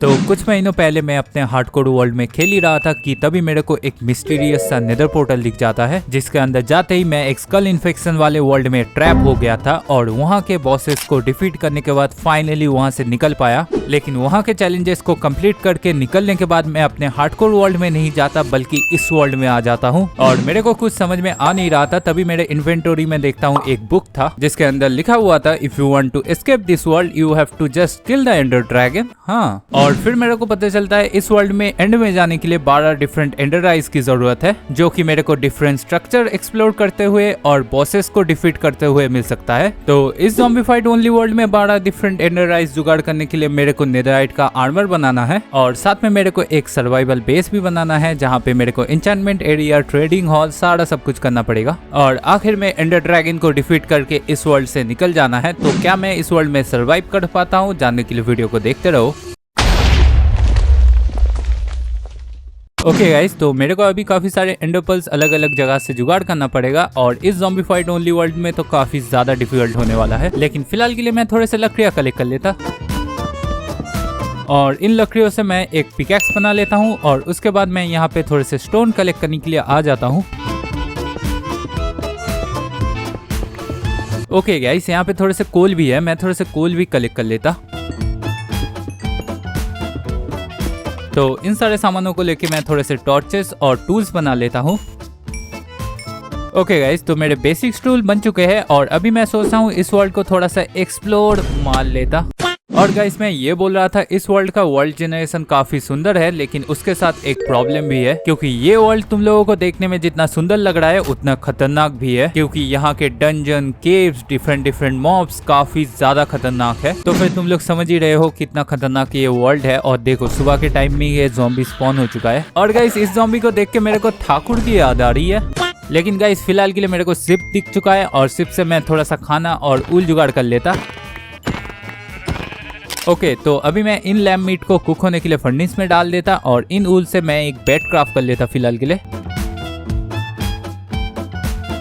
तो कुछ महीनों पहले मैं अपने हार्डकोर वर्ल्ड में खेल ही रहा था कि तभी मेरे को एक मिस्टीरियस सा नेदर पोर्टल दिख जाता है, जिसके अंदर जाते ही मैं एक स्कल इन्फेक्शन वाले वर्ल्ड में ट्रैप हो गया था और वहाँ के बॉसेस को डिफीट करने के बाद फाइनली वहाँ से निकल पाया। लेकिन वहाँ के चैलेंजेस को कंप्लीट करके निकलने के बाद मैं अपने हार्डकोर वर्ल्ड में नहीं जाता बल्कि इस वर्ल्ड में आ जाता हूँ और मेरे को कुछ समझ में आ नहीं रहा था। तभी मेरे इन्वेंटरी में देखता हूँ एक बुक था जिसके अंदर लिखा हुआ था if you want to escape this world you have to just kill the ender dragon. हाँ, और फिर मेरे को पता चलता है इस वर्ल्ड में एंड में जाने के लिए 12 डिफरेंट एंडर आइज की जरूरत है, जो कि मेरे को डिफरेंट स्ट्रक्चर एक्सप्लोर करते हुए और बॉसेस को डिफीट करते हुए मिल सकता है। तो इस ज़ॉम्बीफाइड ओनली वर्ल्ड में 12 डिफरेंट एंडर आइज जुगाड़ करने के लिए मेरे को नेदराइट का आर्मर बनाना है और साथ में मेरे को एक सर्वाइवल बेस भी बनाना है जहाँ पे मेरे को एन्चेंटमेंट एरिया, ट्रेडिंग हॉल, सारा सब कुछ करना पड़ेगा और आखिर में एंडर ड्रैगन को डिफीट करके इस वर्ल्ड से निकल जाना है। तो क्या मैं इस वर्ल्ड में सर्वाइव कर पाता हूँ? जानने के लिए वीडियो को देखते रहो। ओके गाइस, तो मेरे को अभी काफी सारे एंडर पर्ल्स अलग अलग जगह से जुगाड़ करना पड़ेगा और इस ज़ॉम्बीफाइड ओनली वर्ल्ड में तो काफी ज्यादा डिफिकल्ट होने वाला है। लेकिन फिलहाल के लिए मैं थोड़े से लकड़ियां कलेक्ट कर लेता और इन लकड़ियों से मैं एक पिकैक्स बना लेता हूं और उसके बाद मैं यहाँ पे थोड़े से स्टोन कलेक्ट करने के लिए आ जाता हूं। ओके गाइस, यहाँ पे थोड़े से कोल भी है, मैं थोड़े से कोल भी कलेक्ट कर लेता। तो इन सारे सामानों को लेके मैं थोड़े से टॉर्चेस और टूल्स बना लेता हूँ। ओके गाइस, तो मेरे बेसिक टूल बन चुके हैं और अभी मैं सोचता हूँ इस वर्ल्ड को थोड़ा सा एक्सप्लोर मार लेता। और गाइस, मैं ये बोल रहा था इस वर्ल्ड का वर्ल्ड जनरेशन काफी सुंदर है, लेकिन उसके साथ एक प्रॉब्लम भी है क्योंकि ये वर्ल्ड तुम लोगों को देखने में जितना सुंदर लग रहा है उतना खतरनाक भी है, क्योंकि यहाँ के डंजन, केव्स, डिफरेंट मॉब्स काफी ज्यादा खतरनाक है। तो फिर तुम लोग समझ ही रहे हो कितना खतरनाक ये वर्ल्ड है। और देखो, सुबह के टाइम में ये ज़ॉम्बी स्पॉन हो चुका है और गाइस इस ज़ॉम्बी को देख के मेरे को ठाकुर की याद आ रही है। लेकिन गाइस फिलहाल के लिए मेरे को सिप दिख चुका है और सिप से मैं थोड़ा सा खाना और ऊल जुगाड़ कर लेता। ओके, तो अभी मैं इन लैम्ब मीट को कुक होने के लिए फर्नेस में डाल देता और इन ऊल से मैं एक बेड क्राफ्ट कर लेता फिलहाल के लिए।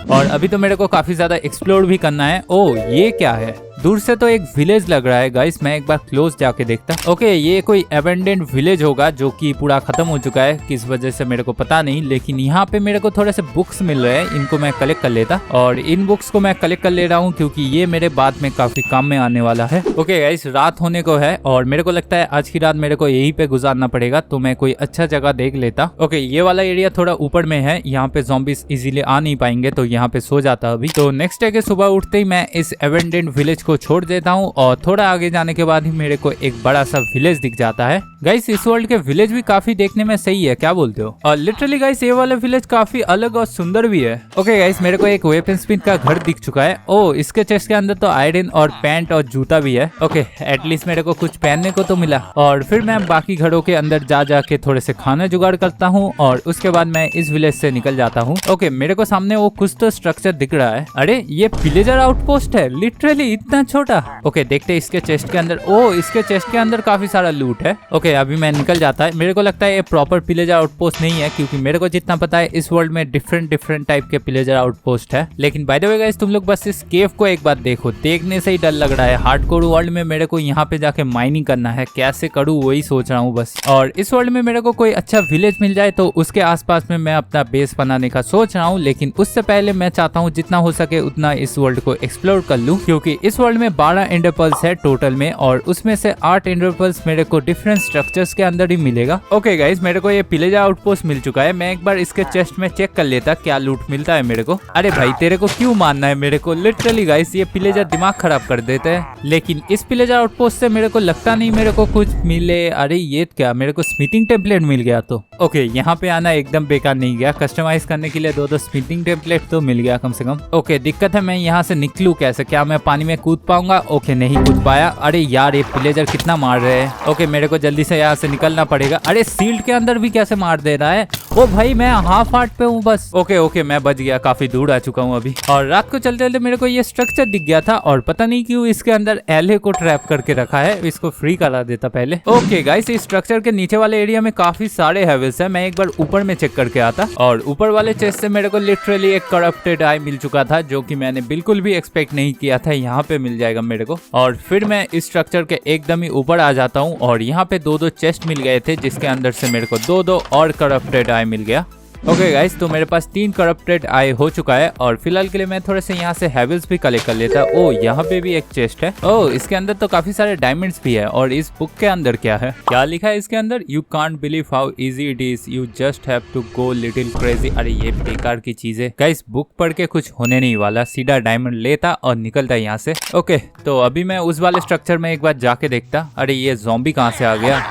और अभी तो मेरे को काफी ज्यादा एक्सप्लोर भी करना है। ओ, ये क्या है? दूर से तो एक विलेज लग रहा है गाइस, मैं एक बार क्लोज जाके देखता। ओके, ये कोई एबेंडेंट विलेज होगा जो कि पूरा खत्म हो चुका है, किस वजह से मेरे को पता नहीं। लेकिन यहाँ पे मेरे को थोड़े से बुक्स मिल रहे हैं, इनको मैं कलेक्ट कर लेता और इन बुक्स को मैं कलेक्ट कर ले रहा हूँ क्योंकि ये मेरे बाद में काफी काम में आने वाला है। ओके गाइस, रात होने को है और मेरे को लगता है आज की रात मेरे को यहीं पे गुजारना पड़ेगा, तो मैं कोई अच्छा जगह देख लेता। ओके, ये वाला एरिया थोड़ा ऊपर में है, यहाँ पे ज़ॉम्बीज इजीली आ नहीं पाएंगे, तो यहाँ पे सो जाता अभी। तो नेक्स्ट डे के सुबह उठते ही मैं इस एबेंडेंट विलेज को छोड़ देता हूँ और थोड़ा आगे जाने के बाद ही मेरे को एक बड़ा सा विलेज दिख जाता है। गाइस, इस वर्ल्ड के विलेज भी काफी देखने में सही है, क्या बोलते हो? और लिटरली गाइस ये वाला विलेज काफी अलग और सुंदर भी है। ओके गाइस, मेरे को एक वेपन स्मिथ का घर दिख चुका है। ओ, इसके चेस्ट के अंदर तो आयरन और पैंट और जूता भी है। ओके, एटलीस्ट मेरे को कुछ पहनने को तो मिला। और फिर मैं बाकी घरों के अंदर जा जाके थोड़े से खाना जुगाड़ करता हूँ और उसके बाद मैं इस विलेज से निकल जाता हूँ। ओके, मेरे को सामने वो कुछ तो स्ट्रक्चर दिख रहा है। अरे, ये विलेजर आउटपोस्ट है, लिटरली इतना छोटा। ओके, देखते हैं इसके चेस्ट के अंदर। ओ, इसके चेस्ट के अंदर काफी सारा लूट है। ओके, अभी मैं निकल जाता है। मेरे को लगता है ये प्रॉपर पिलेजर आउटपोस्ट नहीं है, क्योंकि मेरे को जितना पता है इस वर्ल्ड में डिफरेंट टाइप के पिलेजर आउटपोस्ट है। लेकिन बाय द वे गाइस, तुम लोग बस इस केव को एक बार देखो, देखने से ही डर लग रहा है। हार्डकोर वर्ल्ड में मेरे को यहाँ पे जाके माइनिंग करना है, कैसे करूँ वही सोच रहा हूँ बस। और इस वर्ल्ड में मेरे को कोई अच्छा विलेज मिल जाए तो उसके आसपास में मैं अपना बेस बनाने का सोच रहा हूँ। लेकिन उससे पहले मैं चाहता हूँ जितना हो सके उतना इस वर्ल्ड को एक्सप्लोर कर लूँ, क्योंकि इस वर्ल्ड में 12 एंडर पर्ल्स है टोटल में और उसमें से 8 एंडर पर्ल्स मेरे को डिफरेंट स्ट्रक्चर्स के अंदर ही मिलेगा। ओके गाइस, मेरे को ये पिलेजर आउटपोस्ट मिल चुका है। मैं एक बार इसके चेस्ट में चेक कर लेता क्या लूट मिलता है मेरे को। अरे भाई, तेरे को क्यों मानना है मेरे को? लिटरली गाइस ये पिलेजर दिमाग खराब कर देते हैं। लेकिन इस पिलेजर आउटपोस्ट से मेरे को लगता नहीं मेरे को कुछ मिले। अरे ये क्या, मेरे को स्मिथिंग टेम्पलेट मिल गया। तो ओके, यहाँ पे आना एकदम बेकार नहीं गया, कस्टमाइज करने के लिए 2 स्मिथिंग टेम्पलेट तो मिल गया कम से कम। ओके, दिक्कत है मैं यहाँ से निकलूं कैसे? क्या मैं पानी में कूद पाऊंगा? ओके, नहीं कूद पाया। अरे यार, ये पिलेजर कितना मार रहे हैं। ओके, मेरे को जल्दी से यहाँ से निकलना पड़ेगा। अरे, सील्ड के अंदर भी कैसे मार दे रहा है? ओ भाई, मैं हाफ हार्ट पे हूँ बस। ओके, मैं बच गया, काफी दूर आ चुका हूँ अभी। और रात को चलते चलते मेरे को ये स्ट्रक्चर दिख गया था और पता नहीं क्यों इसके अंदर एले को ट्रैप करके रखा है, इसको फ्री करा देता पहले। ओके गाइस, इस स्ट्रक्चर के नीचे वाले एरिया में काफी सारे हेवल्स है। मैं एक बार ऊपर में चेक करके आता और ऊपर वाले चेस्ट से मेरे को लिटरली एक करप्टेड आई मिल चुका था, जो कि मैंने बिल्कुल भी एक्सपेक्ट नहीं किया था यहाँ पे मिल जाएगा मेरे को। और फिर मैं इस स्ट्रक्चर के एकदम ही ऊपर आ जाता हूँ और यहाँ पे 2-2 चेस्ट मिल गए थे जिसके अंदर से मेरे को 2-2 और करप्टेड आई मिल गया। ओके गाइस, तो मेरे पास 3 करप्टेड आई हो चुका है और फिलहाल के लिए मैं थोड़े से यहाँ से हैविल्स भी कलेक्ट कर लेता। ओ, यहाँ पे भी एक चेस्ट है। ओ, इसके अंदर तो काफी सारे डायमंड्स भी है। और इस बुक के अंदर क्या है, क्या लिखा है इसके अंदर? You can't believe how easy it is, you just have to go little crazy. अरे ये बेकार की चीज है गाइस, बुक पढ़ के कुछ होने नहीं वाला, सीधा डायमंड लेता और निकलता यहाँ से। ओके, तो अभी मैं उस वाले स्ट्रक्चर में एक बार जाके देखता। अरे ये ज़ॉम्बी कहाँ से आ गया?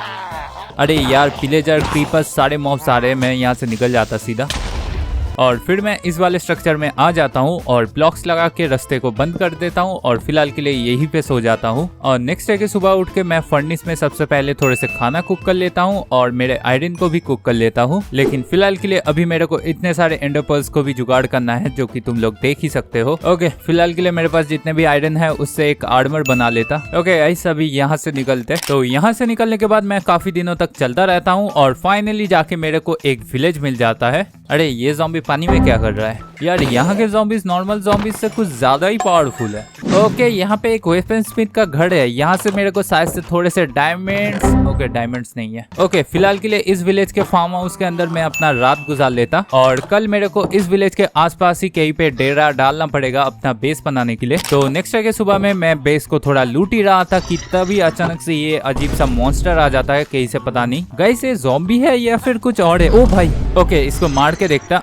अरे यार, विलेजर, क्रीपर्स, सारे मॉब्स आ रहे हैं। मैं यहाँ से निकल जाता सीधा और फिर मैं इस वाले स्ट्रक्चर में आ जाता हूँ और ब्लॉक्स लगा के रास्ते को बंद कर देता हूँ और फिलहाल के लिए यहीं पे सो जाता हूँ। और नेक्स्ट डे की सुबह उठ के मैं फर्नेस में सबसे पहले थोड़े से खाना कुक कर लेता हूँ और मेरे आयरन को भी कुक कर लेता हूँ। लेकिन फिलहाल के लिए अभी मेरे को इतने सारे एंडर पर्ल्स को भी जुगाड़ करना है जो कि तुम लोग देख ही सकते हो। ओके, फिलहाल के लिए मेरे पास जितने भी आयरन है उससे एक आर्मर बना लेता। ओके गाइस, अभी यहाँ से निकलते। तो यहाँ से निकलने के बाद मैं काफी दिनों तक चलता रहता हूँ और फाइनली जाके मेरे को एक विलेज मिल जाता है। अरे ये ज़ॉम्बी पानी में क्या कर रहा है यार? यहाँ के ज़ॉम्बीज नॉर्मल ज़ॉम्बीज से कुछ ज्यादा ही पावरफुल है। ओके, यहाँ पे एक वेपन स्मिथ का घर है। यहाँ से मेरे को शायद से थोड़े से डायमंड्स, ओके डायमंड्स नहीं है। ओके, फिलहाल के लिए इस विलेज के फार्म हाउस के अंदर मैं अपना रात गुजार लेता और कल मेरे को इस विलेज के आसपास ही कहीं पे डेरा डालना पड़ेगा अपना बेस बनाने के लिए। तो नेक्स्ट डे के सुबह में मैं बेस को थोड़ा लूट ही रहा था कि तभी अचानक से ये अजीब सा मॉन्स्टर आ जाता है, कहीं से पता नहीं। गाइस, ये ज़ॉम्बी है या फिर कुछ और है? ओ भाई, ओके इसको मार के देखता।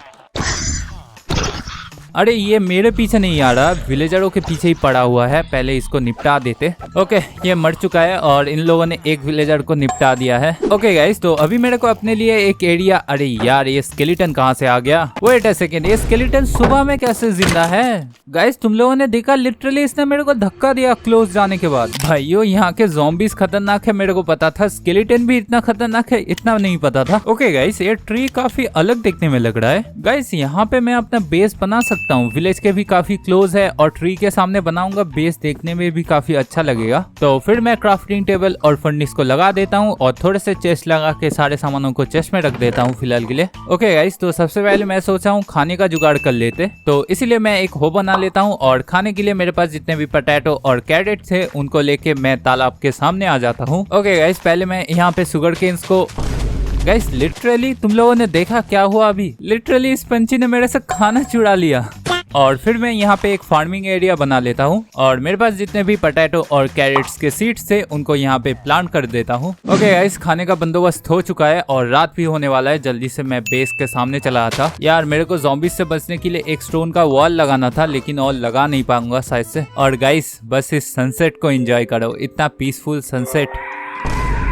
अरे ये मेरे पीछे नहीं आ रहा, विलेजरों के पीछे ही पड़ा हुआ है। पहले इसको निपटा देते। ओके, ये मर चुका है और इन लोगों ने एक विलेजर को निपटा दिया है। ओके गाइस, तो अभी मेरे को अपने लिए एक एरिया, अरे यार ये स्केलेटन कहाँ से आ गया? वेट अ सेकेंड, ये स्केलेटन सुबह में कैसे जिंदा है? गाइस, तुम लोगों ने देखा, लिटरली इसने मेरे को धक्का दिया क्लोज जाने के बाद। भाइयों, यहाँ के ज़ॉम्बीज खतरनाक है मेरे को पता था, स्केलेटन भी इतना खतरनाक है इतना नहीं पता था। ओके गाइस, ये ट्री काफी अलग देखने में लग रहा है। गाइस, यहाँ पे मैं अपना बेस बना सकता हूँ, विलेज के भी काफी क्लोज है और ट्री के सामने बनाऊंगा बेस, देखने में भी काफी अच्छा लगेगा। तो फिर मैं क्राफ्टिंग टेबल और फर्नेस को लगा देता हूँ और थोड़े से चेस्ट लगा के सारे सामानों को चेस्ट में रख देता हूँ फिलहाल के लिए। ओके गाइस, तो सबसे पहले मैं सोचा हूँ खाने का जुगाड़ कर लेते, तो इसीलिए मैं एक हो बना लेता हूँ और खाने के लिए मेरे पास जितने भी पोटैटो और कैरेट थे उनको लेके मैं तालाब के सामने आ जाता हूँ। ओके गाइस, पहले मैं यहाँ पे शुगर केन्स को, गाइस लिटरली तुम लोगों ने देखा क्या हुआ अभी? लिटरली इस पंछी ने मेरे से खाना चुरा लिया। और फिर मैं यहाँ पे एक फार्मिंग एरिया बना लेता हूँ और मेरे पास जितने भी पोटैटो और कैरेट्स के सीड्स थे उनको यहाँ पे प्लांट कर देता हूँ। ओके गाइस, खाने का बंदोबस्त हो चुका है और रात भी होने वाला है। जल्दी से मैं बेस के सामने चला था। यार, मेरे को ज़ॉम्बीज से बचने के लिए एक स्टोन का वॉल लगाना था, लेकिन और लगा नहीं पाऊंगा शायद से। और गाइस, बस इस सनसेट को एंजॉय करो, इतना पीसफुल सनसेट।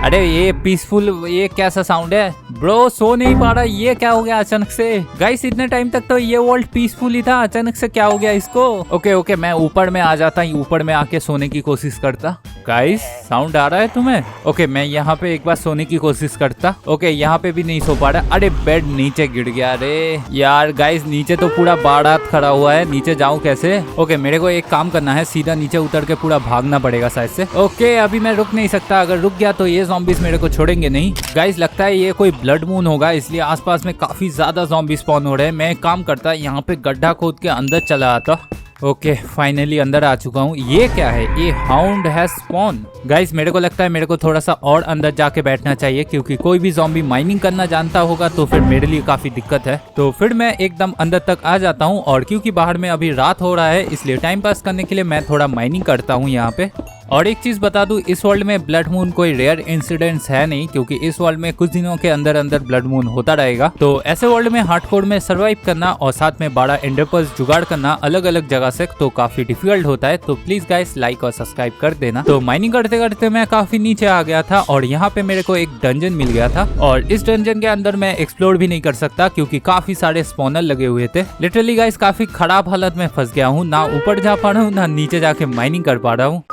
अरे ये पीसफुल, ये कैसा साउंड है ब्रो? सो नहीं पा रहा, ये क्या हो गया अचानक से? गाइस, इतने टाइम तक तो ये वर्ल्ड पीसफुल ही था, अचानक से क्या हो गया इसको? ओके, मैं ऊपर में आ जाता, ऊपर में आके सोने की कोशिश करता। गाइस, साउंड आ रहा है तुम्हें? ओके, मैं यहाँ पे एक बार सोने की कोशिश करता। ओके, यहाँ पे भी नहीं सो पा रहा। अरे बेड नीचे गिर गया। अरे यार गाइस, नीचे तो पूरा बारात खड़ा हुआ है, नीचे जाऊं कैसे? ओके, मेरे को एक काम करना है, सीधा नीचे उतर के पूरा भागना पड़ेगा शायद से। ओके, अभी मैं रुक नहीं सकता, अगर रुक गया तो ये ज़ॉम्बीज मेरे को छोड़ेंगे नहीं। गाइस, लगता है ये कोई ब्लड मून होगा, इसलिए आसपास में काफी ज्यादा ज़ॉम्बी स्पॉन हो रहे हैं। मैं काम करता, यहाँ पे गड्ढा खोद के अंदर चला आता। ओके, फाइनली अंदर आ चुका हूँ। ये क्या है? ये हाउंड हैज स्पॉन। गाइस, मेरे को लगता है मेरे को थोड़ा सा और अंदर जाके बैठना चाहिए, क्योंकि कोई भी ज़ॉम्बी माइनिंग करना जानता होगा तो फिर मेरे लिए काफी दिक्कत है। तो फिर मैं एकदम अंदर तक आ जाता हूँ और क्योंकि बाहर में अभी रात हो रहा है इसलिए टाइम पास करने के लिए मैं थोड़ा माइनिंग करता हूँ यहाँ पे। और एक चीज बता दूं, इस वर्ल्ड में ब्लड मून कोई रेयर इंसिडेंट्स है नहीं, क्योंकि इस वर्ल्ड में कुछ दिनों के अंदर अंदर ब्लड मून होता रहेगा। तो ऐसे वर्ल्ड में हार्डकोर में सरवाइव करना और साथ में 12 एंडर पर्ल्स जुगाड़ करना अलग अलग जगह से तो काफी डिफिकल्ट होता है। तो प्लीज गाइस, लाइक और सब्सक्राइब कर देना। तो माइनिंग करते करते मैं काफी नीचे आ गया था और यहाँ पे मेरे को एक डंजन मिल गया था और इस डंजन के अंदर मैं एक्सप्लोर भी नहीं कर सकता क्योंकि काफी सारे स्पॉनर लगे हुए थे। लिटरली गाइस, काफी खराब हालत में फंस गया हूँ, ना ऊपर जा पा रहा हूँ ना नीचे जाके माइनिंग कर पा रहा हूँ।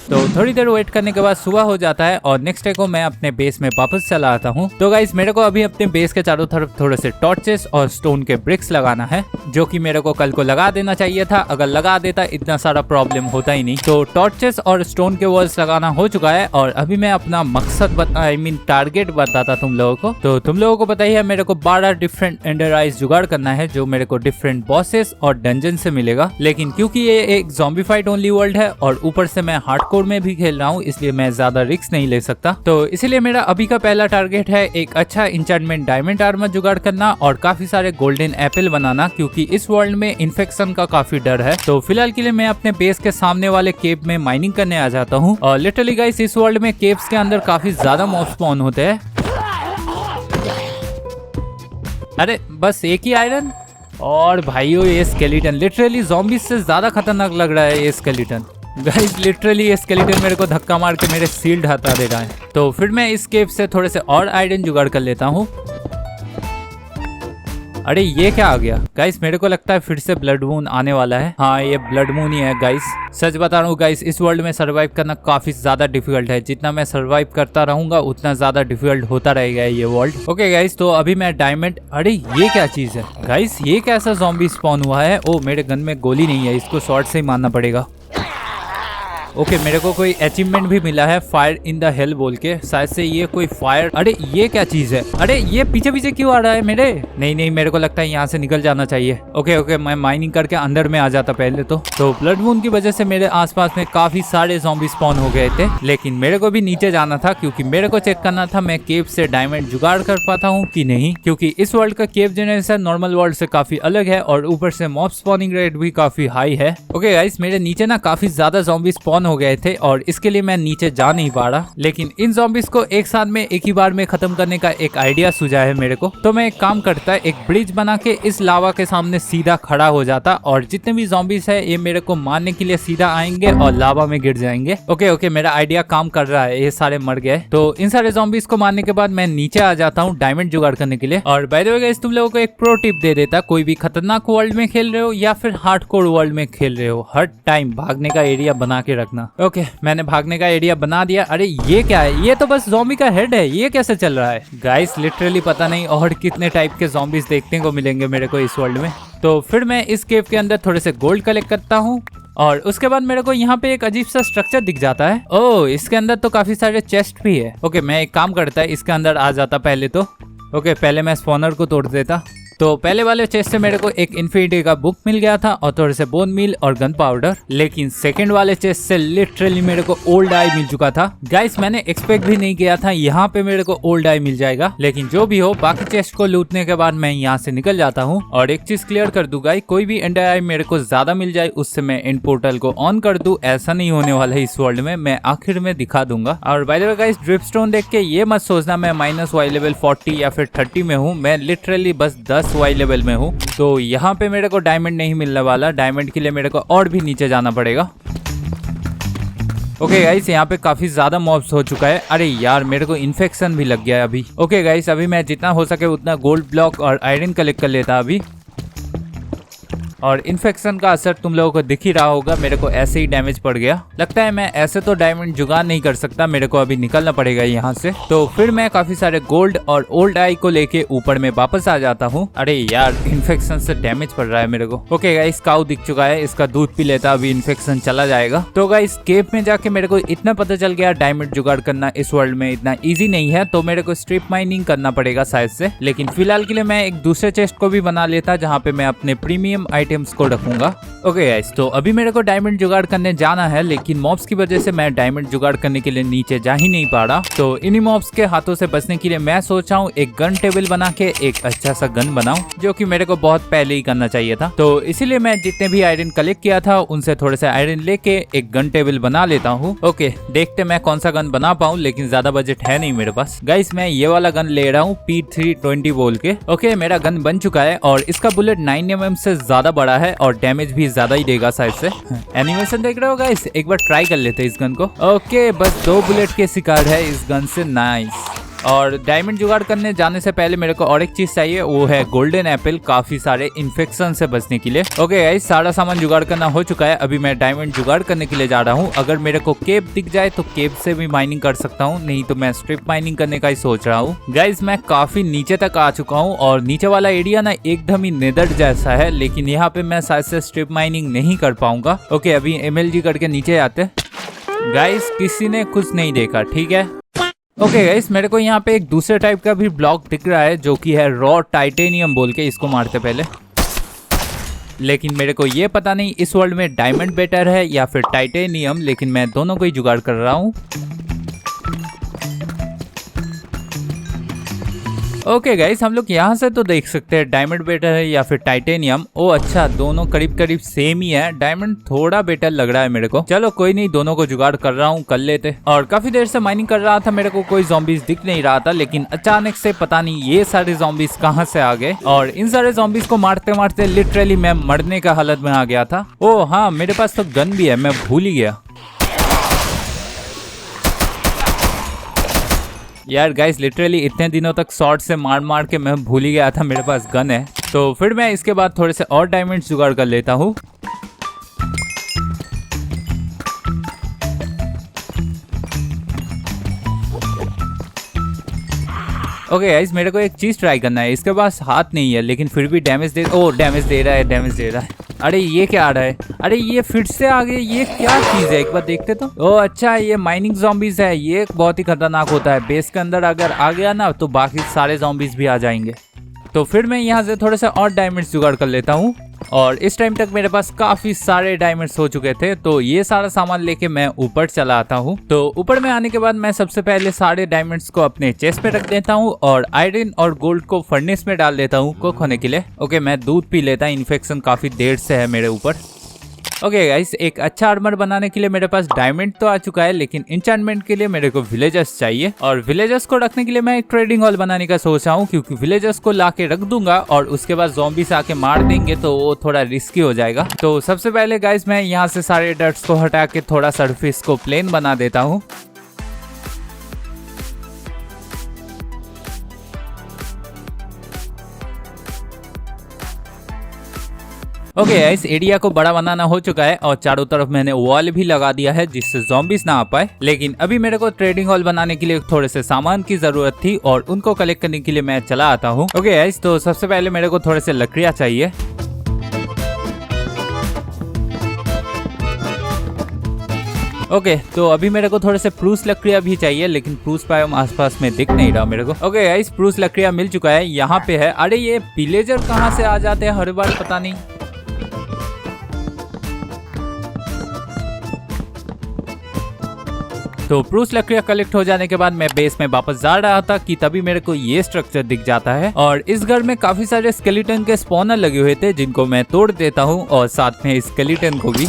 तो थोड़ी देर वेट करने के बाद सुबह हो जाता है और नेक्स्ट डे को मैं अपने बेस में वापस चला आता हूँ। तो गाइस मेरे को अभी अपने बेस के चारों तरफ थोड़े से टॉर्चेस और स्टोन के ब्रिक्स लगाना है, जो कि मेरे को कल को लगा देना चाहिए था। अगर लगा देता इतना सारा प्रॉब्लम होता ही नहीं। तो टॉर्चेस और स्टोन के वॉल्स लगाना हो चुका है और अभी मैं अपना मकसद टारगेट बताता तुम लोगों को। तो तुम लोगों को पता ही है मेरे को 12 डिफरेंट एंडर आइज जुगाड़ करना है, जो मेरे को डिफरेंट बॉसेस और डंजन से मिलेगा। लेकिन क्योंकि ये एक ज़ॉम्बी फाइट ओनली वर्ल्ड है और ऊपर से मैं हार्डकोर में भी खेल रहा हूँ, इसलिए मैं ज्यादा रिस्क नहीं ले सकता। तो इसीलिए मेरा अभी का पहला टारगेट है एक अच्छा इंचेंटमेंट डायमंड आर्मर जुगाड़ करना और काफी सारे गोल्डन एप्पल बनाना, क्योंकि इस वर्ल्ड में इन्फेक्शन का काफी डर है। तो फिलहाल के लिए मैं अपने बेस के सामने वाले केव में माइनिंग करने आ जाता हूँ। और लिटरली गाइस इस वर्ल्ड में केव्स के अंदर काफी ज्यादा मॉब स्पॉन होते हैं। अरे बस एक ही आयरन और भाइयों ये स्केलेटन लिटरली ज़ॉम्बीज से ज्यादा खतरनाक लग रहा है। ये स्केलेटन गाइस लिटरली ये स्केलेटन मेरे को धक्का मार के मेरे शील्ड हटा दे रहा है। तो फिर मैं इस केव से थोड़े से और आयरन जुगाड़ कर लेता हूँ। अरे ये क्या आ गया गाइस, मेरे को लगता है फिर से ब्लड मून आने वाला है। हाँ ये ब्लड मून ही है गाइस। सच बता रहा हूँ गाइस, इस वर्ल्ड में सरवाइव करना काफी ज्यादा डिफिकल्ट है। जितना मैं सरवाइव करता रहूंगा उतना ज्यादा डिफिकल्ट होता रहेगा ये वर्ल्ड। ओके गाइस तो अभी मैं डायमंड, अरे ये क्या चीज है गाइस, ये कैसा ज़ॉम्बी स्पॉन हुआ है। ओ मेरे गन में गोली नहीं है, इसको शॉर्ट से ही मारना पड़ेगा। ओके मेरे को कोई अचीवमेंट भी मिला है फायर इन द हेल बोल के, शायद से ये कोई फायर। अरे ये क्या चीज है, अरे ये पीछे पीछे क्यों आ रहा है मेरे। नहीं मेरे को लगता है यहाँ से निकल जाना चाहिए। ओके मैं माइनिंग करके अंदर में आ जाता पहले तो ब्लड मून की वजह से मेरे आसपास में काफी सारे ज़ॉम्बी स्पॉन हो गए थे। लेकिन मेरे को भी नीचे जाना था, क्योंकि मेरे को चेक करना था मैं केव से डायमंड जुगाड़ कर पाता हूँ कि नहीं, क्योंकि इस वर्ल्ड का केव जनरेशन नॉर्मल वर्ल्ड से काफी अलग है और ऊपर से मॉब स्पॉनिंग रेट भी काफी हाई है। ओके गाइस मेरे नीचे ना काफी ज्यादा ज़ॉम्बी स्पॉन हो गए थे और इसके लिए मैं नीचे जा नहीं पा रहा। लेकिन इन ज़ॉम्बीज को एक साथ में एक ही बार में खत्म करने का एक आइडिया सूझा है मेरे को। तो मैं एक काम करता, एक ब्रिज बना के इस लावा के सामने सीधा खड़ा हो जाता और जितने भी ज़ॉम्बीज है ये मेरे को मारने के लिए सीधा आएंगे और लावा में गिर जाएंगे। ओके मेरा आइडिया काम कर रहा है, ये सारे मर गए। तो इन सारे ज़ॉम्बीज को मारने के बाद मैं नीचे आ जाता हूँ डायमंड जुगाड़ करने के लिए। और बाय द वे गाइस तुम लोगों को एक प्रो टिप दे देता, कोई भी खतरनाक वर्ल्ड में खेल रहे हो या फिर हार्डकोर वर्ल्ड में खेल रहे हो, हर टाइम भागने का एरिया बना के रखना। ओके मैंने भागने का एरिया बना दिया। अरे ये क्या है, ये तो बस ज़ॉम्बी का हेड है, ये कैसे चल रहा है गाइस। लिटरली पता नहीं और कितने टाइप के ज़ॉम्बीज देखने को मिलेंगे मेरे को इस वर्ल्ड में। तो फिर मैं इस केव के अंदर थोड़े से गोल्ड कलेक्ट करता हूँ और उसके बाद मेरे को यहाँ पे एक अजीब सा स्ट्रक्चर दिख जाता है। ओह इसके अंदर तो काफी सारे चेस्ट भी है। ओके मैं एक काम करता है, इसके अंदर आ जाता पहले तो। ओके पहले मैं स्पॉनर को तोड़ देता। तो पहले वाले चेस्ट से मेरे को एक इन्फिनिटी का बुक मिल गया था और थोड़े से बोन मील और गन पाउडर। लेकिन सेकंड वाले चेस्ट से लिटरली मेरे को ओल्ड आई मिल चुका था। गाइस मैंने एक्सपेक्ट भी नहीं किया था यहाँ पे मेरे को ओल्ड आई मिल जाएगा। लेकिन जो भी हो बाकी चेस्ट को लूटने के बाद मैं यहाँ से निकल जाता हूँ। और एक चीज क्लियर कर दूं गाइस, कोई भी एंडर आई मेरे को ज्यादा मिल जाए उससे मैं इन पोर्टल को ऑन कर दूं, ऐसा नहीं होने वाला है इस वर्ल्ड में, मैं आखिर में दिखा दूंगा। और by the way guys dripstone देख के ये मत सोचना मैं माइनस वाई लेवल 40 या फिर 30 में हूँ, मैं लिटरली बस 10 वाई लेवल में हूँ। तो यहाँ पे मेरे को डायमंड नहीं मिलने वाला, डायमंड के लिए मेरे को और भी नीचे जाना पड़ेगा। ओके गाइस यहाँ पे काफी ज्यादा मॉब्स हो चुका है। अरे यार मेरे को इन्फेक्शन भी लग गया है अभी। ओके गाइस अभी मैं जितना हो सके उतना गोल्ड ब्लॉक और आयरन कलेक्ट कर लेता अभी। और इन्फेक्शन का असर तुम लोगों को दिख ही रहा होगा, मेरे को ऐसे ही डैमेज पड़ गया। लगता है मैं ऐसे तो डायमंड जुगाड़ नहीं कर सकता, मेरे को अभी निकलना पड़ेगा यहाँ से। तो फिर मैं काफी सारे गोल्ड और ओल्ड आई को लेके ऊपर में वापस आ जाता हूँ। अरे यार इन्फेक्शन से डैमेज पड़ रहा है मेरे को। ओके गाइस काऊ दिख चुका है, इसका दूध पी लेता, अभी इन्फेक्शन चला जाएगा। तो गाइस केव में जाके मेरे को इतना पता चल गया डायमंड जुगाड़ करना इस वर्ल्ड में इतना ईजी नहीं है, तो मेरे को स्ट्रिप माइनिंग करना पड़ेगा शायद से। लेकिन फिलहाल के लिए मैं एक दूसरे चेस्ट को भी बना लेता जहाँ पे मैं अपने प्रीमियम आइटम्स को रखूंगा। ओके गाइस तो अभी मेरे को डायमंड जुगाड़ करने जाना है, लेकिन मॉब्स की वजह से मैं डायमंड जुगाड़ करने के लिए नीचे जा ही नहीं पा रहा। तो इन्हीं मॉब्स के हाथों से बचने के लिए मैं सोचा हूँ एक गन टेबल बना के एक अच्छा सा गन बनाऊं, जो कि मेरे को बहुत पहले ही करना चाहिए था। तो इसीलिए मैं जितने भी आयरन कलेक्ट किया था उनसे थोड़े से आयरन लेके एक गन टेबल बना लेता हूँ। ओके देखते मैं कौन सा गन बना पाऊँ, लेकिन ज्यादा बजट है नहीं मेरे पास। गाइस मैं ये वाला गन ले रहा हूँ P320 बोल के। ओके मेरा गन बन चुका है और इसका बुलेट 9mm से ज्यादा बड़ा है और डैमेज भी ज्यादा ही देगा शायद से। एनिमेशन देख रहे हो गाइस, एक बार ट्राई कर लेते हैं इस गन को। ओके बस 2 बुलेट के शिकार है इस गन से, नाइस। और डायमंड जुगाड़ करने जाने से पहले मेरे को और एक चीज चाहिए, वो है गोल्डन एप्पल, काफी सारे इन्फेक्शन से बचने के लिए। ओके गाइस, सारा सामान जुगाड़ करना हो चुका है। अभी मैं डायमंड जुगाड़ करने के लिए जा रहा हूँ। अगर मेरे को केव दिख जाए तो केव से भी माइनिंग कर सकता हूँ, नहीं तो मैं स्ट्रिप माइनिंग करने का ही सोच रहा हूँ। गाइस मैं काफी नीचे तक आ चुका हूँ और नीचे वाला एरिया ना एकदम ही नेदर जैसा है, लेकिन यहाँ पे मैं शायद से स्ट्रिप माइनिंग नहीं कर पाऊंगा। ओके अभी MLG करके नीचे आते। गाइस किसी ने कुछ नहीं देखा, ठीक है। ओके गाइस, मेरे को यहाँ पे एक दूसरे टाइप का भी ब्लॉक दिख रहा है जो कि है रॉ टाइटेनियम बोल के। इसको मारते पहले, लेकिन मेरे को ये पता नहीं इस वर्ल्ड में डायमंड बेटर है या फिर टाइटेनियम, लेकिन मैं दोनों को ही जुगाड़ कर रहा हूँ। ओके गाइस, हम लोग यहाँ से तो देख सकते हैं डायमंड बेटर है या फिर टाइटेनियम। ओ अच्छा, दोनों करीब करीब सेम ही है। डायमंड थोड़ा बेटर लग रहा है मेरे को। चलो कोई नहीं, दोनों को जुगाड़ कर रहा हूँ, कर लेते। और काफी देर से माइनिंग कर रहा था, मेरे को कोई ज़ॉम्बीज दिख नहीं रहा था, लेकिन अचानक से पता नहीं ये सारे ज़ॉम्बीज कहाँ से आ गए। और इन सारे ज़ॉम्बीज को मारते मारते लिटरली मैं मरने का हालत में आ गया था। ओ हाँ, मेरे पास तो गन भी है, मैं भूल ही गया। यार गाइस, लिटरली इतने दिनों तक शॉर्ट से मार मार के मैं भूल ही गया था मेरे पास गन है। तो फिर मैं इसके बाद थोड़े से और डायमंड्स जुगाड़ कर लेता हूँ। ओके गाइस, मेरे को एक चीज ट्राई करना है। इसके पास हाथ नहीं है लेकिन फिर भी डैमेज दे रहा है, डैमेज दे रहा है। अरे ये क्या आ रहा है? अरे ये फिर से आ गए, ये क्या चीज है? एक बार देखते तो। ओह अच्छा, ये माइनिंग ज़ॉम्बीज है। ये बहुत ही खतरनाक होता है। बेस के अंदर अगर आ गया ना तो बाकी सारे ज़ॉम्बीज भी आ जाएंगे। तो फिर मैं यहाँ से थोड़े से और डायमंड्स जुगाड़ कर लेता हूँ। और इस टाइम तक मेरे पास काफी सारे डायमंड्स हो चुके थे, तो ये सारा सामान लेके मैं ऊपर चला आता हूँ। तो ऊपर में आने के बाद मैं सबसे पहले सारे डायमंड्स को अपने चेस्ट पे रख देता हूँ और आयरन और गोल्ड को फर्नेस में डाल देता हूँ कुक होने के लिए। ओके मैं दूध पी लेता, इन्फेक्शन काफी देर से है मेरे ऊपर। ओके गाइस, एक अच्छा आर्मर बनाने के लिए मेरे पास डायमंड तो आ चुका है, लेकिन इंचेंटमेंट के लिए मेरे को विलेजर्स चाहिए। और विलेजर्स को रखने के लिए मैं एक ट्रेडिंग हॉल बनाने का सोच रहा हूँ, क्योंकि विलेजर्स को लाके रख दूंगा और उसके बाद ज़ॉम्बीज आके मार देंगे तो वो थोड़ा रिस्की हो जाएगा। तो सबसे पहले गाइस मैं यहाँ से सारे डर्ट्स को हटा के थोड़ा सरफेस को प्लेन बना देता हूँ। ओके इस एरिया को बड़ा बनाना हो चुका है और चारों तरफ मैंने वॉल भी लगा दिया है जिससे ज़ॉम्बीज ना आ पाए। लेकिन अभी मेरे को ट्रेडिंग हॉल बनाने के लिए थोड़े से सामान की जरूरत थी और उनको कलेक्ट करने के लिए मैं चला आता हूँ। ओके गाइस, तो सबसे पहले मेरे को थोड़े से लकड़ियाँ चाहिए। ओके तो अभी मेरे को थोड़े से प्रूस लकड़ियाँ भी चाहिए, लेकिन प्रूस बायोम आसपास में दिख नहीं रहा मेरे को। ओके गाइस, प्रूस लकड़ियाँ मिल चुका है, यहाँ पे है। अरे ये विलेजर कहाँ से आ जाते हैं हर बार, पता नहीं। तो प्रूस लकड़ियाँ कलेक्ट हो जाने के बाद मैं बेस में वापस जा रहा था कि तभी मेरे को ये स्ट्रक्चर दिख जाता है। और इस घर में काफी सारे स्केलेटन के स्पॉनर लगे हुए थे जिनको मैं तोड़ देता हूँ और साथ में स्केलेटन को भी।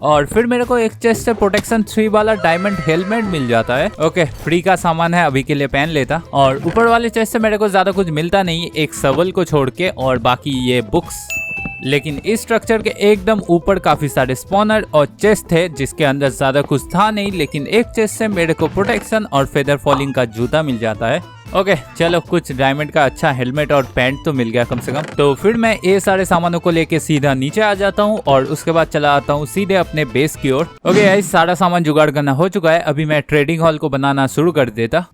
और फिर मेरे को एक चेस्ट से प्रोटेक्शन 3 वाला डायमंड हेलमेट मिल जाता है। ओके फ्री का सामान है, अभी के लिए पहन लेता। और ऊपर वाले चेस्ट से मेरे को ज्यादा कुछ मिलता नहीं, एक शवल को छोड़ के और बाकी ये बुक्स। लेकिन इस स्ट्रक्चर के एकदम ऊपर काफी सारे स्पॉनर और चेस्ट थे जिसके अंदर ज्यादा कुछ था नहीं, लेकिन एक चेस्ट से मेरे को प्रोटेक्शन और फेदर फॉलिंग का जूता मिल जाता है। ओके चलो, कुछ डायमंड का अच्छा हेलमेट और पैंट तो मिल गया कम से कम। तो फिर मैं ये सारे सामानों को लेके सीधा नीचे आ जाता हूँ और उसके बाद चला आता हूँ सीधे अपने बेस की ओर। ओके गाइस, सारा सामान जुगाड़ करना हो चुका है, अभी मैं ट्रेडिंग हॉल को बनाना शुरू कर देता।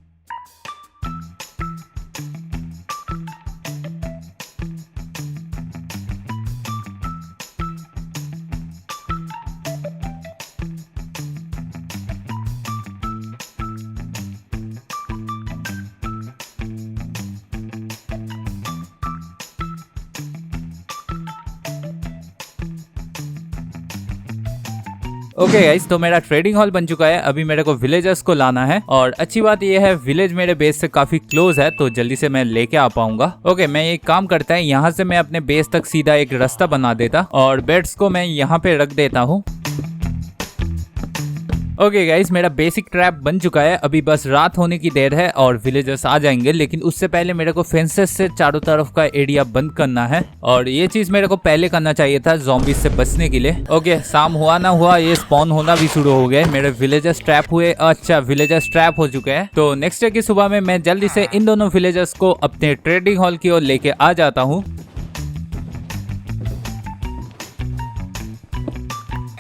ओके गाइस, तो मेरा ट्रेडिंग हॉल बन चुका है, अभी मेरे को विलेजर्स को लाना है। और अच्छी बात यह है विलेज मेरे बेस से काफी क्लोज है, तो जल्दी से मैं लेके आ पाऊंगा। ओके मैं एक काम करता है, यहाँ से मैं अपने बेस तक सीधा एक रास्ता बना देता और बेड्स को मैं यहाँ पे रख देता हूँ। ओके गाइस, मेरा बेसिक ट्रैप बन चुका है। अभी बस रात होने की देर है और विलेजर्स आ जाएंगे, लेकिन उससे पहले मेरे को फेंसेस से चारों तरफ का एरिया बंद करना है और ये चीज मेरे को पहले करना चाहिए था ज़ॉम्बीज से बचने के लिए। ओके, शाम हुआ ना हुआ ये स्पॉन होना भी शुरू हो गए। मेरे विलेजर्स ट्रैप हुए। अच्छा, विलेजर्स ट्रैप हो चुके हैं। तो नेक्स्ट डे की सुबह में मैं जल्दी से इन दोनों विलेजर्स को अपने ट्रेडिंग हॉल की ओर लेके आ जाता हूँ।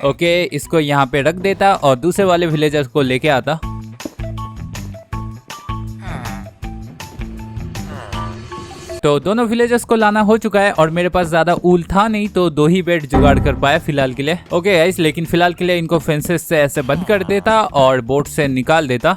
ओके, इसको यहाँ पे रख देता और दूसरे वाले विलेजर्स को लेके आता। तो दोनों विलेजर्स को लाना हो चुका है और मेरे पास ज्यादा ऊल था नहीं, तो 2 ही बेड जुगाड़ कर पाया फिलहाल के लिए। ओके गाइस, लेकिन फिलहाल के लिए इनको फेंसेस से ऐसे बंद कर देता और बोट से निकाल देता।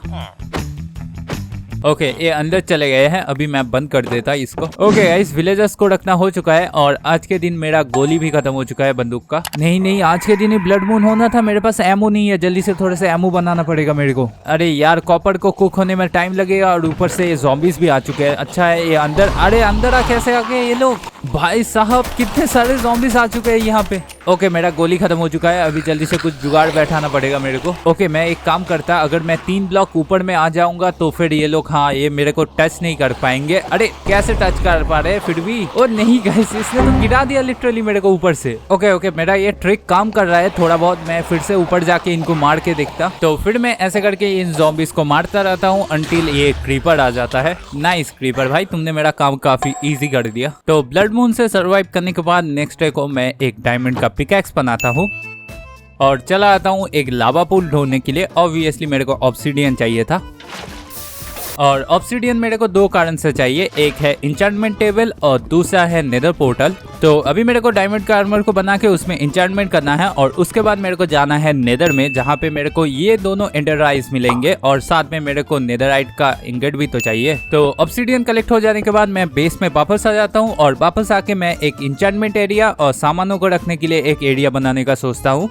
ओके, ये अंदर चले गए हैं। अभी मैं बंद कर देता इसको। ओके गाइस, विलेजर्स को रखना हो चुका है और आज के दिन मेरा गोली भी खत्म हो चुका है बंदूक का। नहीं, आज के दिन ही ब्लड मून होना था। मेरे पास एमो नहीं है, जल्दी से थोड़े से एमो बनाना पड़ेगा मेरे को। अरे यार, कॉपर को कुक होने में टाइम लगेगा और ऊपर से ये ज़ॉम्बीज भी आ चुके हैं। अच्छा है ये अंदर, अरे अंदर आ कैसे आ गए ये लोग? भाई साहब, कितने सारे ज़ॉम्बीज आ चुके हैं यहाँ पे। ओके, मेरा गोली खत्म हो चुका है। अभी जल्दी से कुछ जुगाड़ बैठाना पड़ेगा मेरे को। ओके, मैं एक काम करता, अगर मैं 3 ब्लॉक ऊपर में आ जाऊंगा तो फिर ये लोग, हाँ, ये मेरे को टच नहीं कर पाएंगे। अरे कैसे टच कर पा रहे हैं फिर भी? ओ नहीं गाइस, इसने तो गिरा दिया लिटरली मेरे को ऊपर से। ओके, मेरा ये ट्रिक काम कर रहा है थोड़ा बहुत। मैं फिर से ऊपर जाके इनको मार के देखता। तो फिर मैं ऐसे करके इन ज़ॉम्बीज को मारता रहता हूँ अंटिल ये क्रीपर आ जाता है। नाइस क्रीपर भाई, तुमने मेरा काम काफी इजी कर दिया। तो ब्लड मून से सर्वाइव करने के बाद नेक्स्ट डे को मैं एक डायमंड का पिकैक्स बनाता हूँ और चला आता हूँ एक लावा पूल ढूंढने के लिए। ऑब्वियसली मेरे को ऑब्सिडियन चाहिए था और ऑब्सिडियन मेरे को 2 कारण से चाहिए। एक है इंचार्टमेंट टेबल और दूसरा है नेदर पोर्टल। तो अभी मेरे को डायमंड का आर्मर को बना के उसमें इंचार्टमेंट करना है और उसके बाद मेरे को जाना है नेदर में, जहाँ पे मेरे को ये दोनों एंडर आइज मिलेंगे और साथ में मेरे को नेदराइट का इंगट भी तो चाहिए। तो ऑब्सिडियन कलेक्ट हो जाने के बाद मैं बेस में वापस आ जाता हूँ और वापस आके मैं एक इंचार्टमेंट एरिया और सामानों को रखने के लिए एक एरिया बनाने का सोचता हूँ।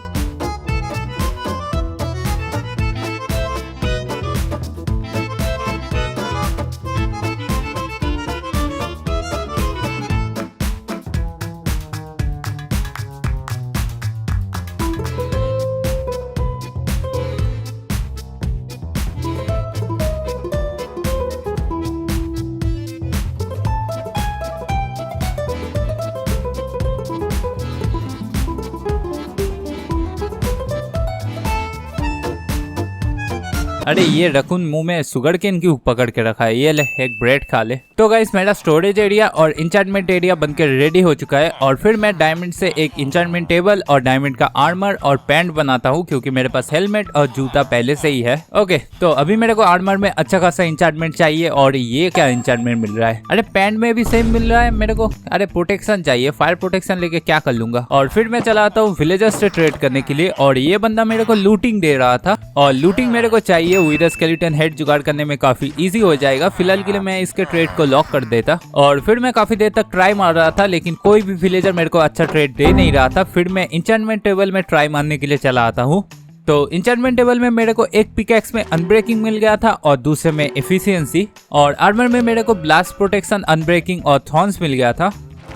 अरे ये रकून मुंह में शुगर केन क्यों पकड़ के रखा है? ये ले, एक ब्रेड खा ले। तो गाइस, मेरा स्टोरेज एरिया और इंचार्टमेंट एरिया बनकर रेडी हो चुका है और फिर मैं डायमंड से एक इंचार्टमेंट टेबल और डायमंड का आर्मर और पैंट बनाता हूँ, क्योंकि मेरे पास हेलमेट और जूता पहले से ही है। ओके, तो अभी मेरे को आर्मर में अच्छा खासा इंचार्टमेंट चाहिए और ये क्या इंचार्टमेंट मिल रहा है? अरे पैंट में भी सेम मिल रहा है मेरे को। अरे प्रोटेक्शन चाहिए, फायर प्रोटेक्शन लेके क्या कर लूंगा। और फिर मैं चला आता हूँ विलेजर्स से ट्रेड करने के लिए और ये बंदा मेरे को लूटिंग दे रहा था और लूटिंग मेरे को चाहिए। विद स्केलेटन हेड जुगाड़ करने में काफी इजी हो जाएगा। फिलहाल के लिए मैं इसके ट्रेड को लॉक कर देता और फिर मैं काफी देर तक ट्राई मार रहा था, लेकिन कोई भी विलेजर मेरे को अच्छा ट्रेड दे नहीं रहा था। फिर मैं इंचार्टमेंट टेबल में ट्राई मारने के लिए चला आता हूँ। तो इंचार्टमेंट टेबल में मेरे को एक पिकैक्स में अनब्रेकिंग मिल गया था और दूसरे में एफिशिएंसी, और आर्मर में मेरे को ब्लास्ट प्रोटेक्शन, अनब्रेकिंग और थॉर्न्स मिल गया था,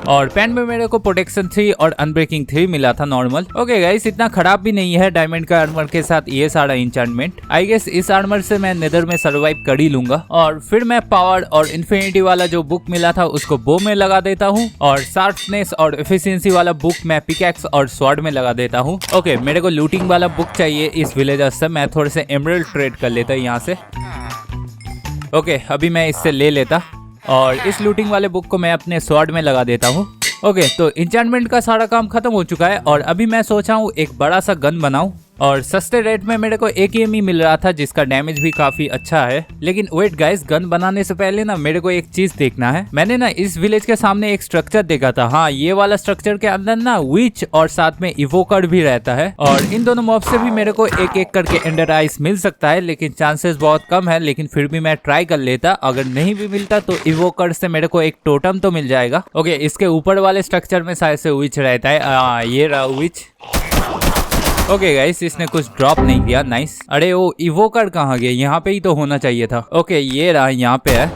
और पैंट में मेरे को प्रोटेक्शन 3 और अनब्रेकिंग 3 मिला था नॉर्मल। ओके गाइस, इतना खराब भी नहीं है डायमंड का आर्मर के साथ ये सारा इंचार्टमेंट। आई गेस इस आर्मर से मैं नेदर में सर्वाइव कर ही लूंगा। और फिर मैं पावर और इन्फिनिटी वाला जो बुक मिला था उसको बो में लगा देता हूँ और शार्पनेस और एफिशिएंसी वाला बुक मैं पिकैक्स और स्वॉर्ड में लगा देता हूँ। ओके, मेरे को लूटिंग वाला बुक चाहिए इस विलेजर से। मैं थोड़े से एमरल्ड ट्रेड कर लेता यहाँ से। ओके, अभी मैं इससे ले लेता और इस लूटिंग वाले बुक को मैं अपने स्वॉर्ड में लगा देता हूँ। ओके, तो इंचार्टमेंट का सारा काम खत्म हो चुका है और अभी मैं सोचा हूँ एक बड़ा सा गन बनाऊं और सस्ते रेट में मेरे को AKM ही मिल रहा था जिसका डैमेज भी काफी अच्छा है। लेकिन वेट गाइस, गन बनाने से पहले ना मेरे को एक चीज देखना है। मैंने ना इस विलेज के सामने एक स्ट्रक्चर देखा था। हाँ, ये वाला स्ट्रक्चर के अंदर ना विच और साथ में इवोकर भी रहता है और इन दोनों मॉब से भी मेरे को एक एक करके एंडर आइस मिल सकता है, लेकिन चांसेस बहुत कम है। लेकिन फिर भी मैं ट्राई कर लेता। अगर नहीं भी मिलता तो इवोकर से मेरे को एक टोटम तो मिल जाएगा। ओके, इसके ऊपर वाले स्ट्रक्चर में शायद से विच रहता है। ये रहा विच। ओके गाइस, इसने कुछ ड्रॉप नहीं किया। नाइस। अरे वो इवोकर कहाँ गया? यहाँ पे ही तो होना चाहिए था। ओके, ये रहा, यहाँ पे है।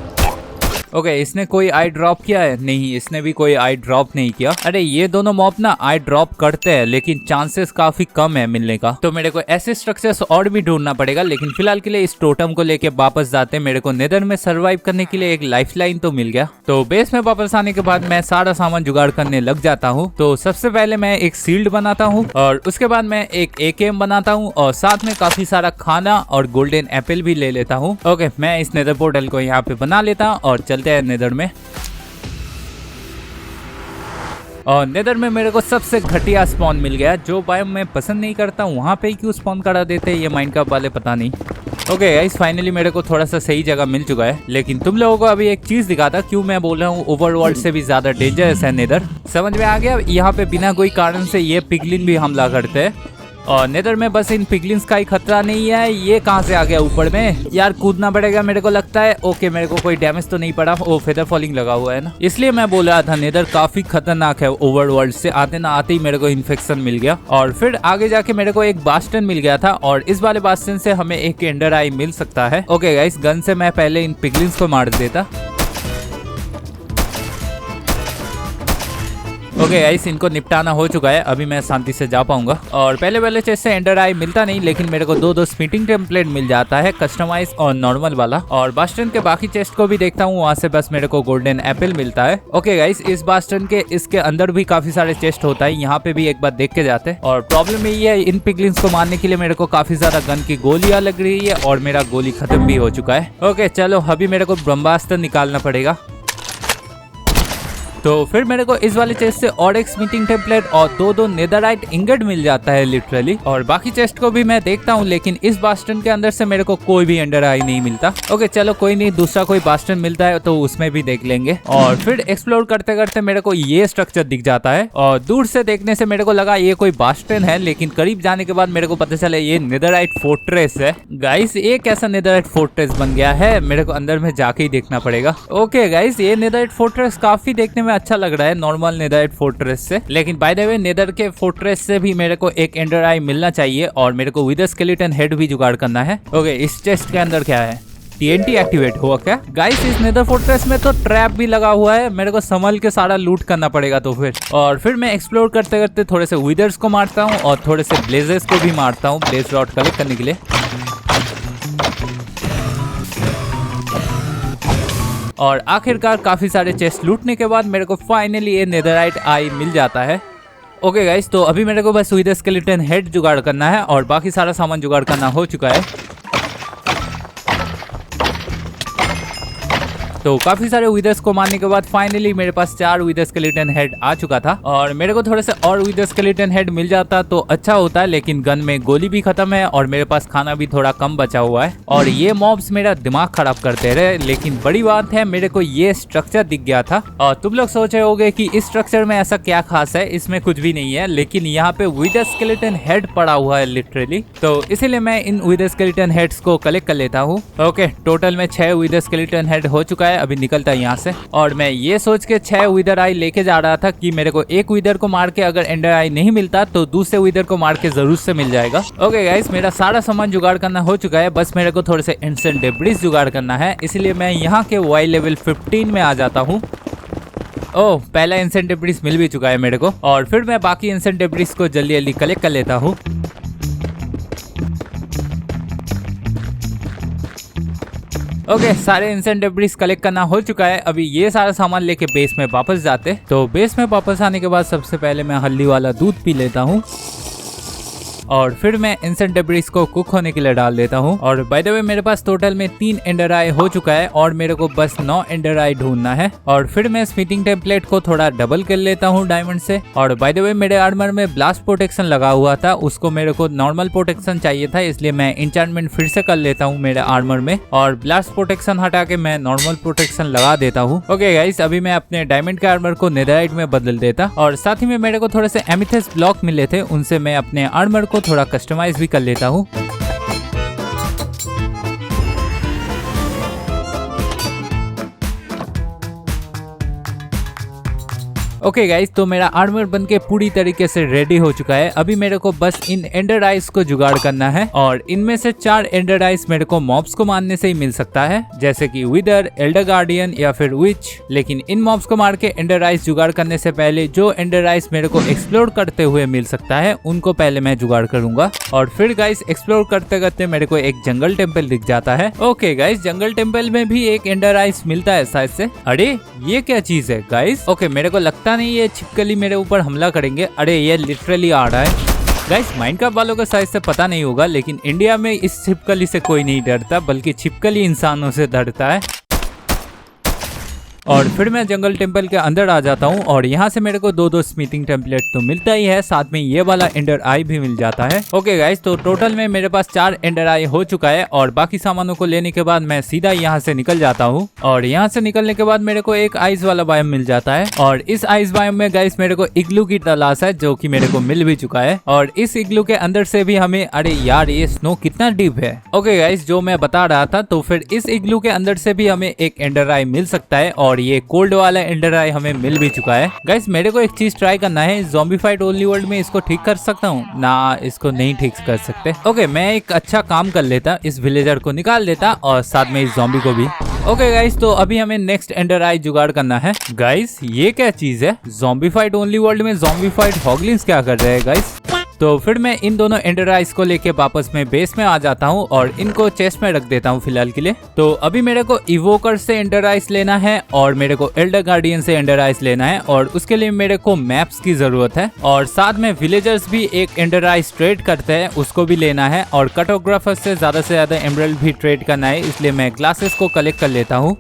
ओके, इसने कोई आई ड्रॉप किया है? नहीं, इसने भी कोई आई ड्रॉप नहीं किया। अरे ये दोनों मॉब ना आई ड्रॉप करते हैं लेकिन चांसेस काफी कम है मिलने का, तो मेरे को ऐसे स्ट्रक्चर्स और भी ढूंढना पड़ेगा। लेकिन फिलहाल के लिए इस टोटम को लेके वापस जाते हैं। मेरे को नेदर में सरवाइव करने के लिए एक लाइफलाइन तो मिल गया। तो बेस में वापस आने के बाद मैं सारा सामान जुगाड़ करने लग जाता हूँ। तो सबसे पहले मैं एक सील्ड बनाता हूँ और उसके बाद मैं एक एकेएम बनाता हूँ और साथ में काफी सारा खाना और गोल्डन एप्पल भी ले लेता हूँ। ओके, मैं इस नेदर पोर्टल को यहाँ पे बना लेता हूँ और चलते हैं नेदर में। और नेदर में मेरे को सबसे घटिया स्पॉन मिल गया, जो बायोम मैं पसंद नहीं करता वहाँ पे क्यों स्पॉन करा देते हैं ये माइनक्राफ्ट वाले, पता नहीं। ओके गाइस, फाइनली मेरे को थोड़ा सा सही जगह मिल चुका है। लेकिन तुम लोगों को अभी एक चीज दिखाता क्यों मैं बोल रहा हूँ ओवरवर्ल्ड से भी ज्यादा डेंजरस है नेदर। समझ में आ गया? यहाँ पे बिना कोई कारण से ये पिगलिन भी हमला करते हैं और नेदर में बस इन पिगलिन्स का ही खतरा नहीं है। ये कहाँ से आ गया ऊपर में? यार कूदना पड़ेगा मेरे को लगता है। ओके, मेरे को कोई डैमेज तो नहीं पड़ा। ओ, फेदर फॉलिंग लगा हुआ है ना, इसलिए मैं बोल रहा था नेदर काफी खतरनाक है। ओवरवर्ल्ड से आते ना आते ही मेरे को इन्फेक्शन मिल गया और फिर आगे जाके मेरे को एक बास्टन मिल गया था और इस वाले बास्टन से हमें एक एंडर आई मिल सकता है। ओके गाइस, गन से मैं पहले इन पिगलिन्स को मार देता। ओके गाइस, इनको निपटाना हो चुका है। अभी मैं शांति से जा पाऊंगा और पहले वाले चेस्ट से एंडर आई मिलता नहीं, लेकिन मेरे को दो स्मिटिंग टेम्पलेट मिल जाता है, कस्टमाइज और नॉर्मल वाला। और बास्टन के बाकी चेस्ट को भी देखता हूँ, वहाँ से बस मेरे को गोल्डन एप्पल मिलता है। ओके गाइस, इस बास्टन के इसके अंदर भी काफी सारे चेस्ट होता है, यहाँ पे भी एक बार देख के जाते हैं। और प्रॉब्लम ये है, इन पिगलिन्स को मारने के लिए मेरे को काफी ज्यादा गन की गोलियां लग रही है और मेरा गोली खत्म भी हो चुका है। ओके चलो, अभी मेरे को ब्रह्मास्त्र निकालना पड़ेगा। तो फिर मेरे को इस वाले चेस्ट से और एक स्मिटिंग टेम्पलेट और दो नेदरराइट इंगट मिल जाता है लिटरली। और बाकी चेस्ट को भी मैं देखता हूँ, लेकिन इस बास्टन के अंदर से मेरे को कोई भी एंडर आई नहीं मिलता। ओके चलो कोई नहीं, दूसरा कोई बास्टन मिलता है तो उसमें भी देख लेंगे। और फिर एक्सप्लोर करते करते मेरे को ये स्ट्रक्चर दिख जाता है और दूर से देखने से मेरे को लगा ये कोई बास्टन है, लेकिन करीब जाने के बाद मेरे को पता चला ये नेदरराइट फोर्ट्रेस है। गाइस, ये कैसा नेदरराइट फोर्ट्रेस बन गया है? मेरे को अंदर में जाके ही देखना पड़ेगा। ओके गाइस, ये नेदरराइट फोर्ट्रेस काफी देखने में अच्छा लग रहा है नॉर्मल नेदरराइट फोर्ट्रेस से। लेकिन बाय द वे, नेदर के फोर्ट्रेस से भी मेरे को एक एंडर आई मिलना चाहिए और मेरे को विदर स्केलेटन हेड भी जुगाड़ करना है। ओके, इस चेस्ट के अंदर क्या है? TNT एक्टिवेट हुआ क्या? गाइस, इस नेदर फोर्ट्रेस में तो ट्रैप भी लगा हुआ है, मेरे को संभल के सारा लूट करना पड़ेगा। तो फिर मैं एक्सप्लोर करते करते थोड़े से विदर्स को मारता हूँ और थोड़े से ब्लेजेस को भी मारता हूँ ब्लेज रॉड कलेक्ट करने के लिए। और आखिरकार काफी सारे चेस्ट लूटने के बाद मेरे को फाइनली ये नेदरराइट आई मिल जाता है। ओके गाइस, तो अभी मेरे को बस विदर स्केलेटन हेड जुगाड़ करना है और बाकी सारा सामान जुगाड़ करना हो चुका है। तो काफी सारे विदर्स को मारने के बाद फाइनली मेरे पास 4 विदर स्केलेटन हेड आ चुका था और मेरे को थोड़े से और विदर स्केलेटन हेड मिल जाता तो अच्छा होता, लेकिन गन में गोली भी खत्म है और मेरे पास खाना भी थोड़ा कम बचा हुआ है और ये मॉब्स मेरा दिमाग खराब करते रहे। लेकिन बड़ी बात है, मेरे को ये स्ट्रक्चर दिख गया था और तुम लोग सोच रहे होगे कि इस स्ट्रक्चर में ऐसा क्या खास है। इसमें कुछ भी नहीं है, लेकिन यहाँ पे विदर स्केलेटन हेड पड़ा हुआ है लिटरली, तो इसीलिए मैं इन विदर स्केलेटन हेड्स को कलेक्ट कर लेता हूँ। ओके, टोटल में 6 विदर स्केलेटन हेड हो चुका है। अभी निकलता है यहाँ से और मैं ये सोच के 6 विदर आई लेके जा रहा था कि मेरे को एक विदर को मार के अगर एंडर आई नहीं मिलता तो दूसरे विदर को मार के जरूर से मिल जाएगा। ओके गाइस, मेरा सारा सामान जुगाड़ करना हो चुका है, बस मेरे को थोड़े से इंस्टेंट डेब्रिस जुगाड़ करना है, इसलिए मैं यहाँ के वाई लेवल 15 में आ जाता हूँ। ओह, पहला इंस्टेंट डेब्रिस मिल भी चुका है मेरे को और फिर मैं बाकी इंस्टेंट डेब्रिस को जल्दी जल्दी कलेक्ट कर लेता हूँ। ओके, सारे इंस्टेंट डेब्रिस कलेक्ट करना हो चुका है। अभी ये सारा सामान लेके बेस में वापस जाते। तो बेस में वापस आने के बाद सबसे पहले मैं हल्दी वाला दूध पी लेता हूँ और फिर मैं इंस्टेंट डेब्रिस को कुक होने के लिए डाल देता हूँ। और बाय द वे, मेरे पास टोटल में 3 एंडर आई हो चुका है और मेरे को बस 9 एंडर आई ढूंढना है। और फिर मैं स्मिटिंग टेम्पलेट को थोड़ा डबल कर लेता हूँ डायमंड से। और बाय द वे, मेरे आर्मर में ब्लास्ट प्रोटेक्शन लगा हुआ था, उसको मेरे को नॉर्मल प्रोटेक्शन चाहिए था, इसलिए मैं इंचार्टमेंट फिर से कर लेता हूँ मेरे आर्मर में और ब्लास्ट प्रोटेक्शन हटा के मैं नॉर्मल प्रोटेक्शन लगा देता हूँ। ओके गाइस, अभी मैं अपने डायमंड के आर्मर को नेदरराइट में बदल देता और साथ ही में मेरे को थोड़े से एमेथिस्ट ब्लॉक मिले थे, उनसे मैं अपने आर्मर को थोड़ा कस्टमाइज भी कर लेता हूँ। ओके गाइस, तो मेरा आर्मर बनके पूरी तरीके से रेडी हो चुका है। अभी मेरे को बस इन एंडर आइज को जुगाड़ करना है और इनमें से 4 एंडर आइज मेरे को मॉब्स को मारने से ही मिल सकता है, जैसे कि विदर, एल्डर गार्डियन या फिर विच। लेकिन इन मॉब्स को मार के एंडर आइज जुगाड़ करने से पहले जो एंडर आइज मेरे को एक्सप्लोर करते हुए मिल सकता है उनको पहले मैं जुगाड़ करूंगा। और फिर गाइस एक्सप्लोर करते करते मेरे को एक जंगल टेम्पल दिख जाता है। ओके गाइस, जंगल टेम्पल में भी एक एंडर आइज मिलता है शायद से। अरे ये क्या चीज है गाइस? ओके, मेरे को लगता नहीं ये छिपकली मेरे ऊपर हमला करेंगे। अरे ये लिटरली आ रहा है गाइस। माइनक्राफ्ट वालों को शायद से पता नहीं होगा, लेकिन इंडिया में इस छिपकली से कोई नहीं डरता, बल्कि छिपकली इंसानों से डरता है। और फिर मैं जंगल टेम्पल के अंदर आ जाता हूँ और यहाँ से मेरे को 2 स्मिथिंग टेम्पलेट तो मिलता ही है, साथ में ये वाला एंडर आई भी मिल जाता है। ओके गाइस, तो टोटल में मेरे पास 4 एंडर आई हो चुका है और बाकी सामानों को लेने के बाद मैं सीधा यहाँ से निकल जाता हूँ। और यहाँ से निकलने के बाद मेरे को एक आइस वाला बायोम मिल जाता है और इस आइस बायोम में गाइस मेरे को इग्लू की तलाश है, जो की मेरे को मिल भी चुका है। और इस इग्लू के अंदर से भी हमें, अरे यार ये स्नो कितना डीप है। ओके गाइस, जो मैं बता रहा था, तो फिर इस इग्लू के अंदर से भी हमें एक एंडर आई मिल सकता है और ये कोल्ड वाला एंडर आई हमें मिल भी चुका है। गाइस मेरे को एक चीज ट्राई करना है, ज़ॉम्बीफाइड ओनली वर्ल्ड में इसको ठीक कर सकता हूँ ना? इसको नहीं ठीक कर सकते। ओके, मैं एक अच्छा काम कर लेता, इस विलेजर को निकाल देता और साथ में इस ज़ॉम्बी को भी। ओके गाइस, तो अभी हमें नेक्स्ट एंडर आई जुगाड़ करना है। गाइस ये क्या चीज है? ज़ॉम्बीफाइड ओनली वर्ल्ड में ज़ॉम्बीफाइड हॉगलिन्स क्या कर रहे हैं गाइस? तो फिर मैं इन दोनों एंडर आइज को लेके वापस में बेस में आ जाता हूँ और इनको चेस्ट में रख देता हूँ फिलहाल के लिए। तो अभी मेरे को इवोकर से एंडर आइज लेना है और मेरे को एल्डर गार्डियन से एंडर आइज लेना है और उसके लिए मेरे को मैप्स की जरूरत है और साथ में विलेजर्स भी एक एंडर आइज ट्रेड करते हैं, उसको भी लेना है और कार्टोग्राफर से ज्यादा एमराल्ड भी ट्रेड करना है, इसलिए मैं ग्लासेस को कलेक्ट कर लेता हूँ।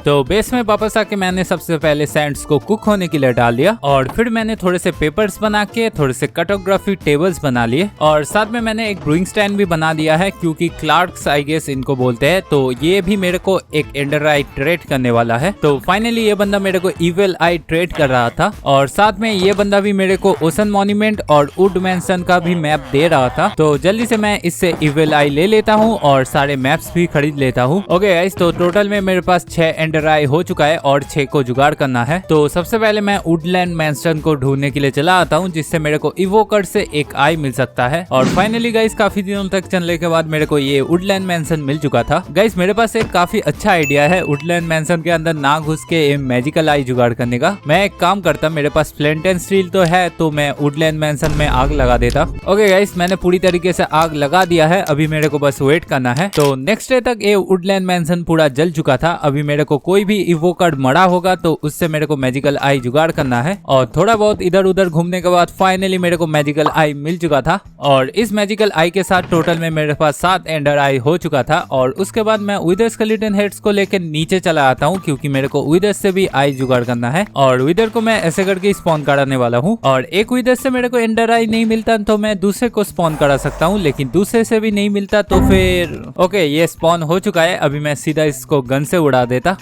तो बेस में वापस आके मैंने सबसे पहले सैंड्स को कुक होने के लिए डाल दिया और फिर मैंने थोड़े से पेपर्स बना के थोड़े से कार्टोग्राफी टेबल्स बना लिए और साथ में मैंने एक ब्रूइंग स्टैंड भी बना दिया है, क्योंकि क्लार्क्स आई गेस इनको बोलते हैं। तो ये भी मेरे को एक एंडर आई ट्रेड करने वाला है। तो फाइनली ये बंदा मेरे को इविल आई ट्रेड कर रहा था और साथ में ये बंदा भी मेरे को ओशन मॉन्यूमेंट और वुड मैंसन का भी मैप दे रहा था। तो जल्दी से मैं इससे इविल आई ले लेता हूँ और सारे मैप्स भी खरीद लेता हूँ। ओके गाइस, तो टोटल में मेरे पास 6 एंडर आई हो चुका है और 6 को जुगाड़ करना है। तो सबसे पहले मैं वुडलैंड मैंसन को ढूंढने के लिए चला आता हूँ, जिससे मेरे को इवोकर से एक आई मिल सकता है। और फाइनली गाइस काफी दिनों तक चलने के बाद मेरे को ये वुडलैंड मैंसन मिल चुका था। गाइस मेरे पास एक काफी अच्छा आइडिया है वुडलैंड मैंसन के अंदर ना घुस के मैजिकल आई जुगाड़ करने का। मैं एक काम करता, मेरे पास फ्लिंट एंड स्टील तो है, तो मैं वुडलैंड मैंसन में आग लगा देता। ओके गाइस, मैंने पूरी तरीके से आग लगा दिया है, अभी मेरे को बस वेट करना है। तो नेक्स्ट डे तक ये वुडलैंड मैंसन पूरा जल चुका था। अभी मेरे को कोई भी इवोकर मरा होगा तो उससे मेरे को मैजिकल आई जुगाड़ करना है और थोड़ा बहुत इधर उधर घूमने के बाद फाइनली मेरे को मैजिकल आई मिल चुका था और इस मैजिकल आई के साथ टोटल में मेरे पास 7 एंडर आई हो चुका था। और उसके बाद मैं विदर स्केलेटन हेड्स को लेकर नीचे चला आता हूँ, क्योंकि मेरे को विदर से भी आई जुगाड़ करना है और विदर को मैं ऐसे करके स्पॉन कराने वाला हूँ। और एक विदर से मेरे को एंडर आई नहीं मिलता तो मैं दूसरे को स्पॉन करा सकता हूँ, लेकिन दूसरे से भी नहीं मिलता तो फिर ओके ये स्पॉन हो चुका है। अभी मैं सीधा इसको गन से उड़ा देता।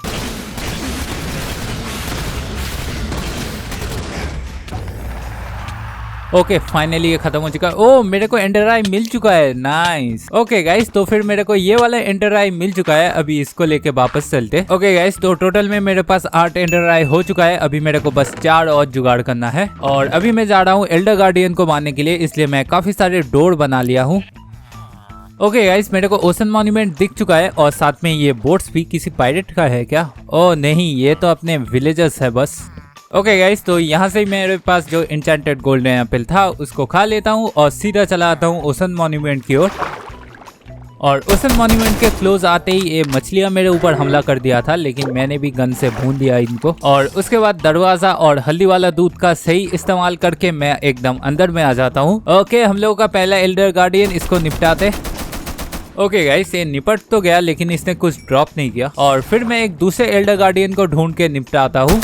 ओके फाइनली ये खत्म हो चुका है। ओ मेरे को एंडर आई मिल चुका है, नाइस। ओके गाइस, तो फिर मेरे को ये वाला एंडर आई मिल चुका है, अभी इसको लेके वापस चलते। ओके गाइस, तो टोटल में मेरे पास 8 एंडर आई हो चुका है। अभी मेरे को बस 4 और जुगाड़ करना है और अभी मैं जा रहा हूँ एल्डर गार्डियन को मारने के लिए, इसलिए मैं काफी सारे डोर बना लिया हूँ। ओके गाइस, मेरे को ओशन मॉन्यूमेंट दिख चुका है और साथ में ये बोट्स भी किसी पायरेट का है क्या? ओ नहीं, ये तो अपने विलेजर्स है बस। ओके गाइस, तो यहाँ से मेरे पास जो एन्चेंटेड गोल्डन एप्पल था उसको खा लेता हूँ और सीधा चला आता हूँ ओशन मॉन्यूमेंट की ओर। और ओशन मॉन्यूमेंट के क्लोज आते ही ये मछलियां मेरे ऊपर हमला कर दिया था, लेकिन मैंने भी गन से भून दिया इनको। और उसके बाद दरवाजा और हल्दी वाला दूध का सही इस्तेमाल करके मैं एकदम अंदर में आ जाता हूँ। ओके, हम लोगों का पहला एल्डर गार्डियन, इसको निपटाते। ओके गाइस, ये निपट तो गया लेकिन इसने कुछ ड्रॉप नहीं किया और फिर मैं एक दूसरे एल्डर गार्डियन को ढूंढ के निपटाता हूँ।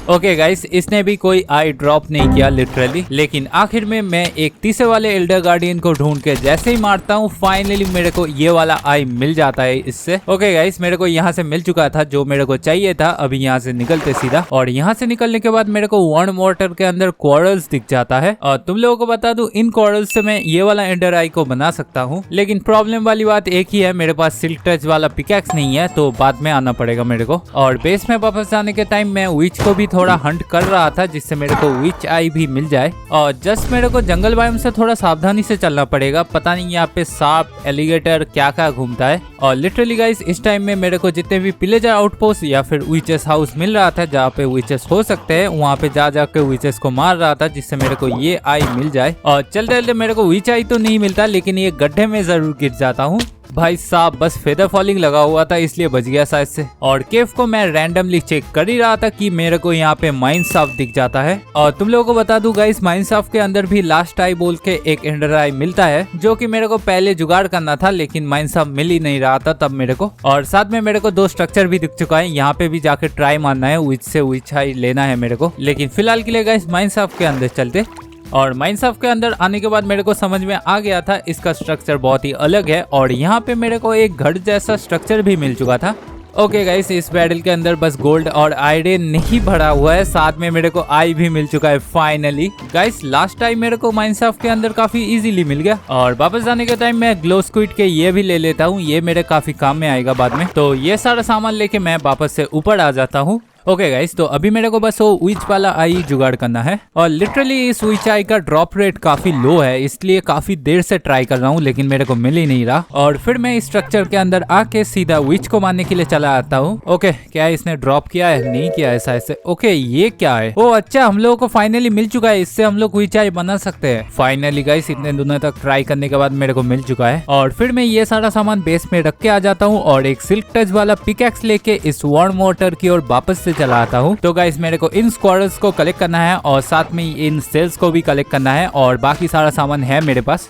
ओके गाइस, इसने भी कोई आई ड्रॉप नहीं किया लिटरली, लेकिन आखिर में मैं एक तीसरे वाले एल्डर गार्डियन को ढूंढ के जैसे ही मारता हूँ फाइनली मेरे को ये वाला आई मिल जाता है इससे। ओके गाइस, मेरे को यहाँ से मिल चुका था जो मेरे को चाहिए था। अभी यहाँ से निकलते सीधा और यहाँ से निकलने के बाद मेरे को वन वाटर के अंदर कोरल्स दिख जाता है और तुम लोगों को बता दूं इन कोरल्स से मैं ये वाला एंडर आई को बना सकता हूँ, लेकिन प्रॉब्लम वाली बात एक ही है, मेरे पास सिल्क टच वाला पिकैक्स नहीं है, तो बाद में आना पड़ेगा मेरे को। और बेस में वापस जाने के टाइम मैं विच को भी थोड़ा हंट कर रहा था जिससे मेरे को विच आई भी मिल जाए। और जस्ट मेरे को जंगल बायोम से थोड़ा सावधानी से चलना पड़ेगा, पता नहीं यहाँ पे सांप, एलिगेटर क्या क्या घूमता है। और लिटरली गाइस इस टाइम में मेरे को जितने भी पिलेजर आउटपोस्ट या फिर विचेस हाउस मिल रहा था जहाँ पे विचेस हो सकते हैं, वहाँ पे जा जाके विचेस को मार रहा था जिससे मेरे को ये आई मिल जाए। और चलते चलते मेरे को विच आई तो नहीं मिलता, लेकिन ये गड्ढे में जरूर गिर जाता हूँ। भाई साहब बस फेदर फॉलिंग लगा हुआ था इसलिए बच गया शायद से। और केव को मैं रैंडमली चेक कर ही रहा था कि मेरे को यहाँ पे माइन शाफ्ट दिख जाता है। और तुम लोगों को बता दूं गाइस, माइन शाफ्ट के अंदर भी लास्ट आई बोल के एक एंडर आई मिलता है, जो कि मेरे को पहले जुगाड़ करना था, लेकिन माइन शाफ्ट मिल ही नहीं रहा था तब मेरे को। और साथ में मेरे को 2 स्ट्रक्चर भी दिख चुका है, यहाँ पे भी जाके ट्राई मारना है, विच से विच आई लेना है मेरे को। लेकिन फिलहाल के लिए गाइस माइन शाफ्ट के अंदर चलते। और माइनशाफ्ट के अंदर आने के बाद मेरे को समझ में आ गया था इसका स्ट्रक्चर बहुत ही अलग है। और यहाँ पे मेरे को एक घर जैसा स्ट्रक्चर भी मिल चुका था। ओके गाइस, इस बैटल के अंदर बस गोल्ड और आयरन नहीं भरा हुआ है, साथ में मेरे को आई भी मिल चुका है फाइनली। गाइस लास्ट टाइम मेरे को माइनशाफ्ट के अंदर काफी इजीली मिल गया। और वापस जाने के टाइम मैं ग्लो स्क्विड के ये भी ले लेता हूँ, ये मेरे काफी काम में आएगा बाद में। तो ये सारा सामान लेके मैं वापस से ऊपर आ जाता हूँ। ओके गाइस, तो अभी मेरे को बस वो विच वाला आई जुगाड़ करना है। और लिटरली इस विच आई का ड्रॉप रेट काफी लो है, इसलिए काफी देर से ट्राई कर रहा हूँ, लेकिन मेरे को मिल ही नहीं रहा। और फिर मैं इस स्ट्रक्चर के अंदर आके सीधा विच को मारने के लिए चला आता हूँ। ओके, क्या इसने ड्रॉप किया है? नहीं किया है शायद से। ओके, ये क्या है? ओ अच्छा, हम लोगों को फाइनली मिल चुका है, इससे हम लोग विच आई बना सकते हैं फाइनली। गाइस इतने दिनों तक ट्राई करने के बाद मेरे को मिल चुका है। और फिर मैं ये सारा सामान बेस में रख के आ जाता हूँ और एक सिल्क टच वाला पिकैक्स लेके इस वार्म वाटर की ओर वापस से चला आता हूँ। तो गाइस मेरे को इन स्क्वाडर्स को कलेक्ट करना है और साथ में इन सेल्स को भी कलेक्ट करना है, और बाकी सारा सामान है मेरे पास।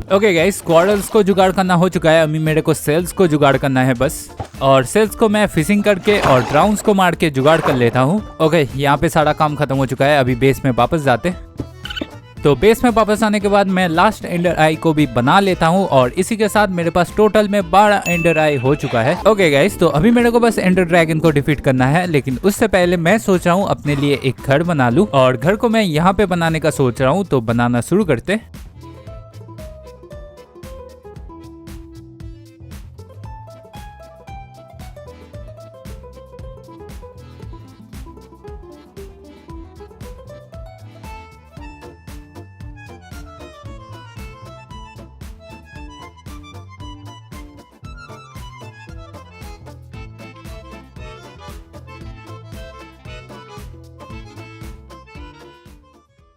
ओके गाइस, स्क्वाडर्स को जुगाड़ करना हो चुका है, अभी मेरे को सेल्स को जुगाड़ करना है बस। और सेल्स को मैं फिशिंग करके और ड्राउन्स को मार के जुगाड़ कर लेता हूँ। ओके, यहाँ पे सारा काम खत्म हो चुका है, अभी बेस में वापस जाते। तो बेस में वापस आने के बाद मैं लास्ट एंडर आई को भी बना लेता हूँ और इसी के साथ मेरे पास टोटल में 12 एंडर आई हो चुका है। ओके गाइस, तो अभी मेरे को बस एंडर ड्रैगन को डिफीट करना है, लेकिन उससे पहले मैं सोच रहा हूँ अपने लिए एक घर बना लूँ, और घर को मैं यहाँ पे बनाने का सोच रहा हूँ। तो बनाना शुरू करते।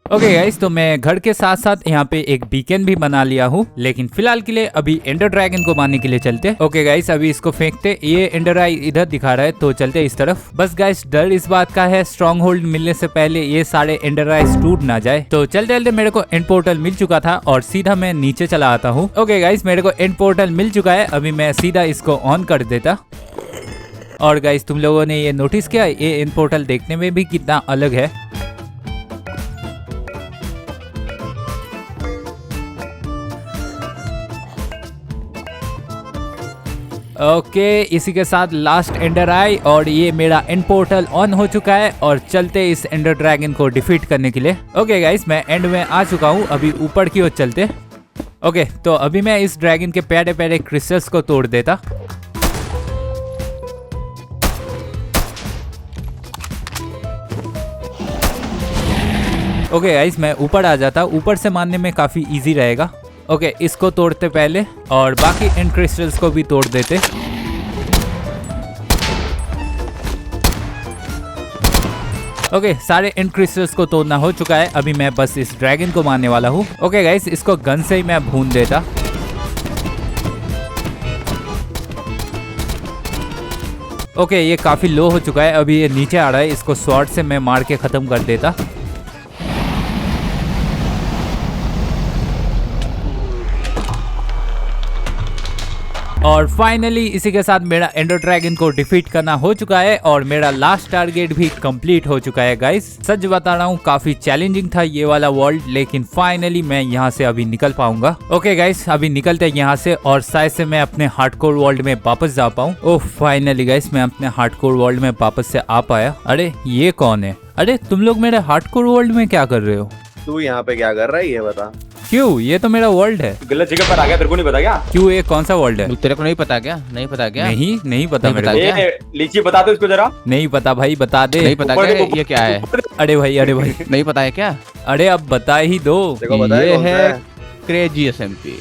ओके गाइस, तो मैं घर के साथ साथ यहाँ पे एक बीकन भी बना लिया हूँ, लेकिन फिलहाल के लिए अभी एंडर ड्रैगन को मारने के लिए चलते। ओके गाइस, अभी इसको फेंकते। ये एंडर आई इधर दिखा रहा है, तो चलते इस तरफ। बस गाइस डर इस बात का है स्ट्रॉन्ग होल्ड मिलने से पहले ये सारे एंडर आई टूट ना जाए। तो चलते चलते मेरे को एंड पोर्टल मिल चुका था और सीधा मैं नीचे चला आता हूँ। ओके गाइस, मेरे को एंड पोर्टल मिल चुका है, अभी मैं सीधा इसको ऑन कर देता। और गाइस तुम लोगों ने ये नोटिस किया, ये एंड पोर्टल देखने में भी कितना अलग है। ओके, इसी के साथ लास्ट एंडर आई और ये मेरा एंड पोर्टल ऑन हो चुका है, और चलते इस एंडर ड्रैगन को डिफीट करने के लिए। ओके गाइस, मैं एंड में आ चुका हूँ, अभी ऊपर की ओर चलते। ओके, तो अभी मैं इस ड्रैगन के प्यारे प्यारे क्रिस्टल्स को तोड़ देता। ओके गाइस, मैं ऊपर आ जाता, ऊपर से मारने में काफी इजी रहेगा। ओके, इसको तोड़ते पहले और बाकी एंड क्रिस्टल्स को भी तोड़ देते। ओके, सारे एंड क्रिस्टल्स को तोड़ना हो चुका है, अभी मैं बस इस ड्रैगन को मारने वाला हूँ। ओके गाइस, इसको गन से ही मैं भून देता। ओके, ये काफी लो हो चुका है, अभी ये नीचे आ रहा है, इसको स्वॉर्ड से मैं मार के खत्म कर देता। और फाइनली इसी के साथ मेरा एंडर ड्रैगन को डिफीट करना हो चुका है और मेरा लास्ट टारगेट भी कंप्लीट हो चुका है गाइस। सच बता रहा हूँ, काफी चैलेंजिंग था ये वाला वर्ल्ड, लेकिन फाइनली मैं यहाँ से अभी निकल पाऊंगा। ओके गाइस, अभी निकलते हैं यहाँ से और शायद से मैं अपने हार्डकोर वर्ल्ड में वापस जा पाऊँ। ओह फाइनली गाइस, मैं अपने हार्डकोर वर्ल्ड में वापस से आ पाया। अरे ये कौन है? अरे तुम लोग मेरे हार्डकोर वर्ल्ड में क्या कर रहे हो? तू यहाँ पे क्या कर रहा है ये बता। क्यों? ये तो मेरा वर्ल्ड है। गलत जगह पर आ गया, तेरे को नहीं पता क्या? क्यों, ये कौन सा वर्ल्ड है? तेरे को नहीं पता क्या? नहीं पता क्या? नहीं पता नहीं मेरे पता को। क्या? ये लीची बता दो इसको जरा। नहीं पता भाई, बता दे। नहीं पता ऊपर क्या? देखो, ये क्या है? अरे भाई नहीं पता है क्या? अरे अब बता ही दो। देखो बता ये है क्रेजी SMP।